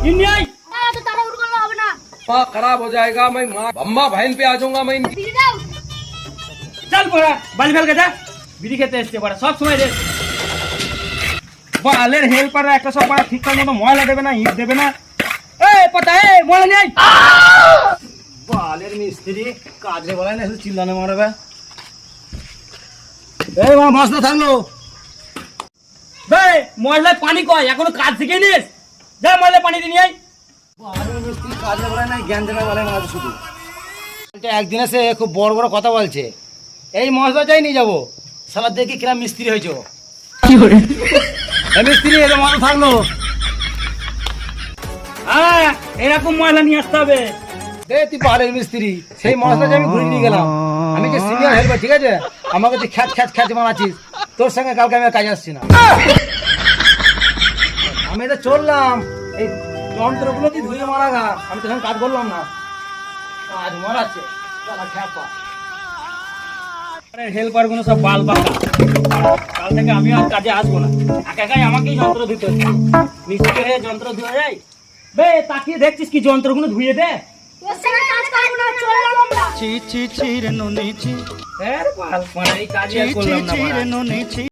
India तो तारा उड़ गलो अब ना माँ खराब हो जाएगा, मैं अम्मा बहन पे आ जाऊंगा मैं। बिजी दाও चल पड़ा बाल फेल के जा বিড়ি খেতে এসছে পড়া সব সময় রে বালের হেল্পার একটা সব পড়া ঠিকঠাক মতো ময়লা দেবে না ইট দেবে না এই পতা এই ময়লা নেই বালের মিস্ত্রি কাজে বলে না শুধু চিল্লানো মারবে এই মা মাছ না থাকলো ভাই ময়লায় পানি কয় এখনো কাজ শিখে নিস যা ময়লায় পানি দিয়ে নিয়ে আয় বালের মিস্ত্রি কাজে বলে না জ্ঞান দেবে বলে না শুধু একদিন এসে খুব বড় বড় কথা বলছে এই মশলা চাই নিয়ে যাবো সালা দেখি কিরম মিস্ত্রি হয়েছে কি করে মিস্ত্রি এর মাথা থাকলো হ্যাঁ এরকম ময়লা নিয়ে আসতে হবে তুই পাহাড়ের মিস্ত্রি সেই মশলা আমি ঘুরে নিয়ে গেলাম আমি যে সিনিয়র হেল্পার ঠিক আছে আমাকে তুই খ্যাচ খ্যাচ খ্যাচ মারাচ্ছিস তোর সঙ্গে কালকে আমি কাজে আসছি না আমি তো চললাম এই যন্ত্রগুলো তুই ধুয়ে মারা গা আমি তখন কাজ করলাম না কাজ মারাচ্ছে খ্যাপা হেল্পার গুলো সব বাল বাঁকা কাল থেকে আমি আর কাজে আসবো না একা একাই আমাকেই যন্ত্র ধুতে হচ্ছে মিস্ত্রি হয়ে যন্ত্র ধুয়ে যাই বে তাকিয়ে দেখছিস কি যন্ত্রগুলো ধুয়ে দে তোর সঙ্গে কাজ করব না চললাম আমরা ছি ছি ছি রে নুনি ছি হ্যাঁ বাল মানে এই কাজই আর করলাম না